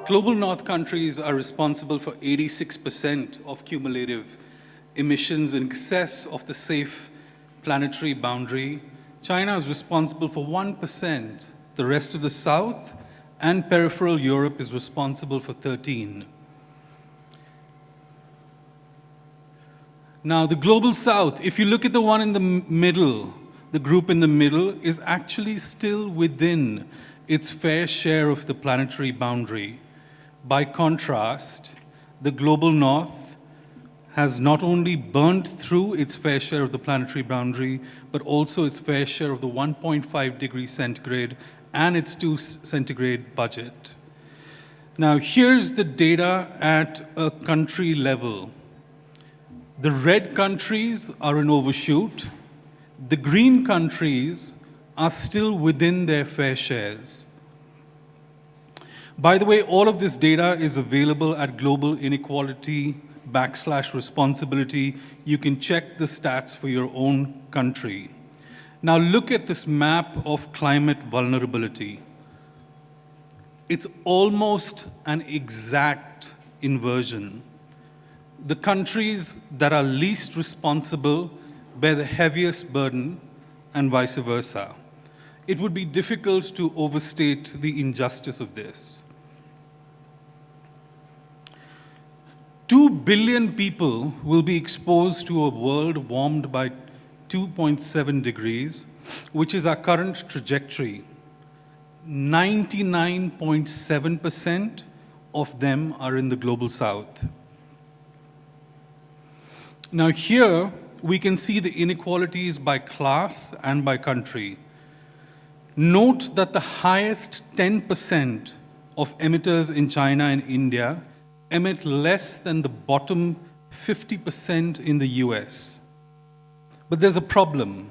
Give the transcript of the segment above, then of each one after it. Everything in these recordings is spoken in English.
Global North countries are responsible for 86% of cumulative emissions in excess of the safe planetary boundary. China is responsible for 1%. The rest of the South and peripheral Europe is responsible for 13%. Now, the Global South, if you look at the one in the middle, the group in the middle is actually still within its fair share of the planetary boundary. By contrast, the Global North has not only burnt through its fair share of the planetary boundary, but also its fair share of the 1.5 degrees centigrade and its 2 centigrade budget. Now, here's the data at a country level. The red countries are in overshoot. The green countries are still within their fair shares. By the way, all of this data is available at Global Inequality /responsibility. You can check the stats for your own country. Now look at this map of climate vulnerability. It's almost an exact inversion. The countries that are least responsible bear the heaviest burden, and vice versa. It would be difficult to overstate the injustice of this. 2 billion people will be exposed to a world warmed by 2.7 degrees, which is our current trajectory. 99.7% of them are in the Global South. Now here, we can see the inequalities by class and by country. Note that the highest 10% of emitters in China and India emit less than the bottom 50% in the US. But there's a problem.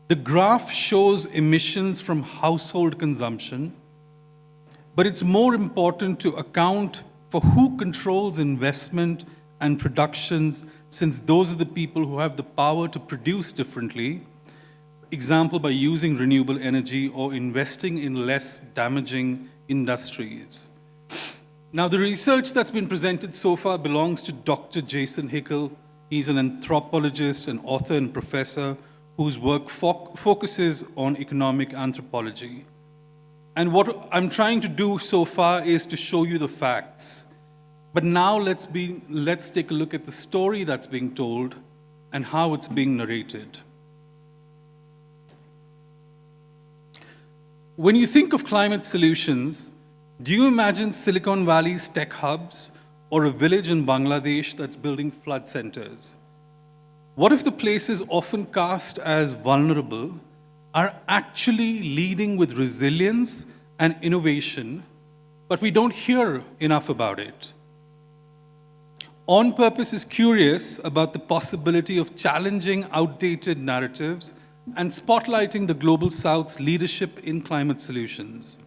The graph shows emissions from household consumption, but it's more important to account for who controls investment and productions, since those are the people who have the power to produce differently, example by using renewable energy or investing in less damaging industries. Now, the research that's been presented so far belongs to Dr. Jason Hickel. He's an anthropologist, an author and professor whose work focuses on economic anthropology. And what I'm trying to do so far is to show you the facts. But now let's take a look at the story that's being told and how it's being narrated. When you think of climate solutions, do you imagine Silicon Valley's tech hubs or a village in Bangladesh that's building flood centers? What if the places often cast as vulnerable are actually leading with resilience and innovation, but we don't hear enough about it? On Purpose is curious about the possibility of challenging outdated narratives and spotlighting the Global South's leadership in climate solutions.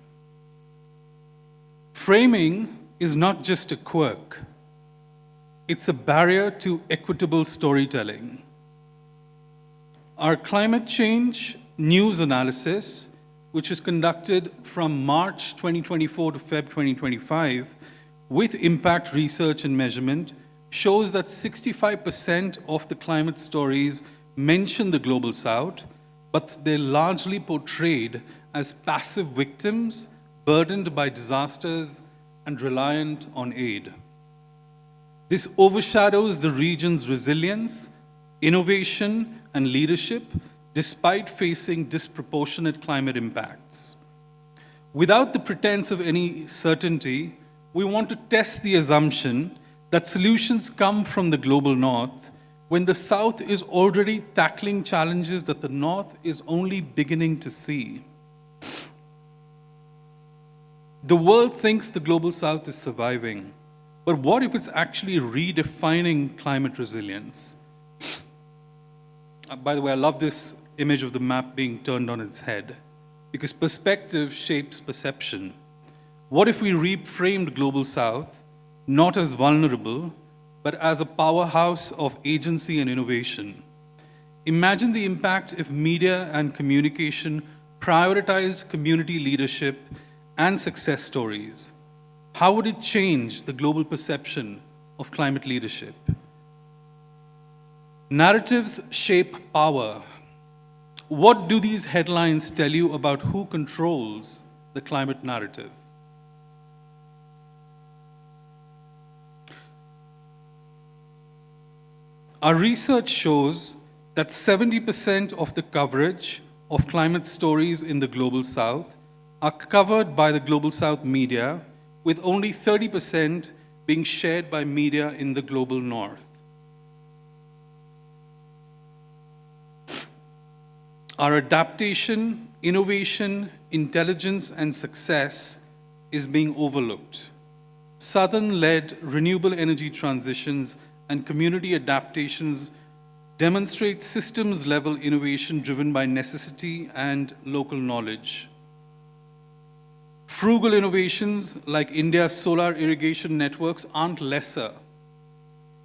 Framing is not just a quirk. It's a barrier to equitable storytelling. Our climate change news analysis, which is conducted from March 2024 to Feb 2025 with impact research and measurement, shows that 65% of the climate stories mention the Global South, but they're largely portrayed as passive victims, burdened by disasters and reliant on aid. This overshadows the region's resilience, innovation, and leadership, despite facing disproportionate climate impacts. Without the pretense of any certainty, we want to test the assumption that solutions come from the Global North when the South is already tackling challenges that the North is only beginning to see. The world thinks the Global South is surviving, but what if it's actually redefining climate resilience? By the way, I love this image of the map being turned on its head, because perspective shapes perception. What if we reframed Global South not as vulnerable, but as a powerhouse of agency and innovation? Imagine the impact if media and communication prioritized community leadership and success stories. How would it change the global perception of climate leadership? Narratives shape power. What do these headlines tell you about who controls the climate narrative? Our research shows that 70% of the coverage of climate stories in the Global South are covered by the Global South media, with only 30% being shared by media in the Global North. Our adaptation, innovation, intelligence, and success is being overlooked. Southern-led renewable energy transitions and community adaptations demonstrate systems-level innovation driven by necessity and local knowledge. Frugal innovations like India's solar irrigation networks aren't lesser.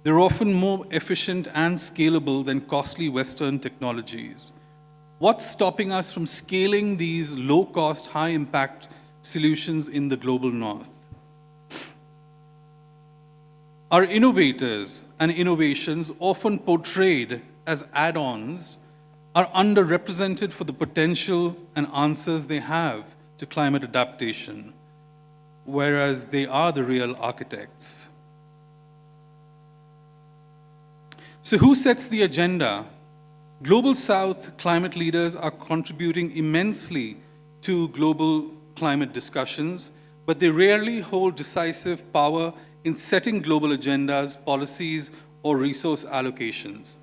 They're often more efficient and scalable than costly Western technologies. What's stopping us from scaling these low-cost, high-impact solutions in the global north? Our innovators and innovations, often portrayed as add-ons, are underrepresented for the potential and answers they have to climate adaptation, whereas they are the real architects. So who sets the agenda? Global South climate leaders are contributing immensely to global climate discussions, but they rarely hold decisive power in setting global agendas, policies, or resource allocations.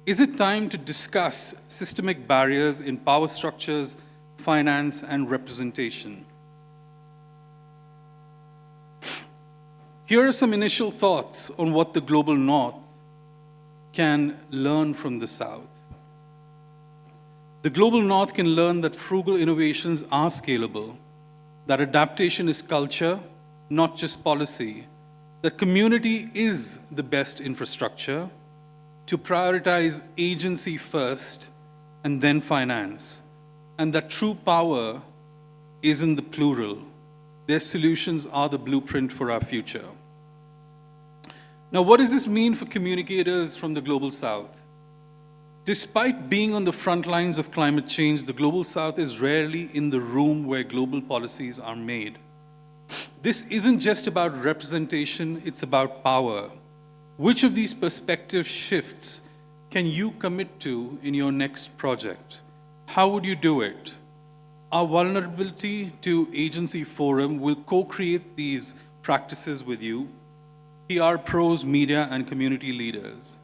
Is it time to discuss systemic barriers in power structures, finance, and representation? Here are some initial thoughts on what the global North can learn from the South. The global North can learn that frugal innovations are scalable, that adaptation is culture, not just policy, that community is the best infrastructure, to prioritize agency first and then finance, and that true power is in the plural. Their solutions are the blueprint for our future. Now, what does this mean for communicators from the Global South? Despite being on the front lines of climate change, the Global South is rarely in the room where global policies are made. This isn't just about representation, it's about power. Which of these perspective shifts can you commit to in your next project? How would you do it? Our Vulnerability to Agency Forum will co-create these practices with you, PR pros, media, and community leaders.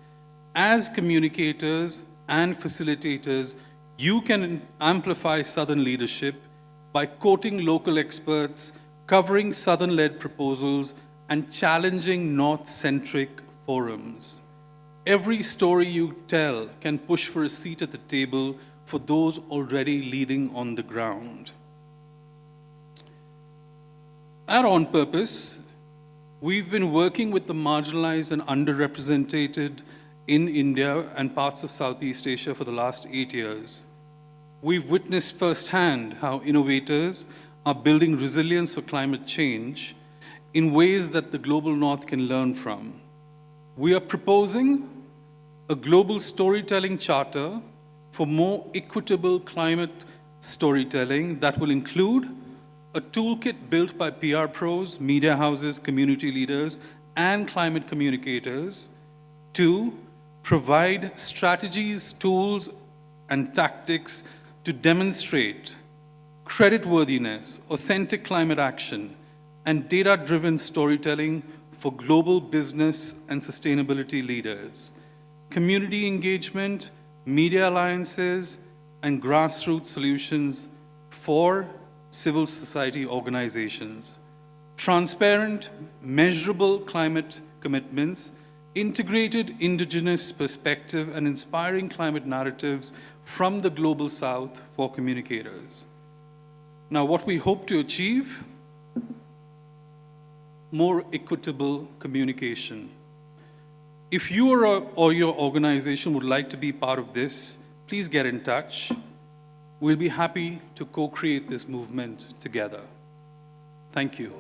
As communicators and facilitators, you can amplify Southern leadership by quoting local experts, covering Southern-led proposals, and challenging North-centric forums. Every story you tell can push for a seat at the table for those already leading on the ground. At On Purpose, we've been working with the marginalized and underrepresented in India and parts of Southeast Asia for the last 8 years. We've witnessed firsthand how innovators are building resilience for climate change in ways that the global North can learn from. We are proposing a global storytelling charter for more equitable climate storytelling that will include a toolkit built by PR pros, media houses, community leaders, and climate communicators to provide strategies, tools, and tactics to demonstrate creditworthiness, authentic climate action, and data-driven storytelling for global business and sustainability leaders. Community engagement, media alliances, and grassroots solutions for civil society organizations. Transparent, measurable climate commitments, integrated indigenous perspective, and inspiring climate narratives from the Global South for communicators. Now, what we hope to achieve: more equitable communication. If you or your organization would like to be part of this, please get in touch. We'll be happy to co-create this movement together. Thank you.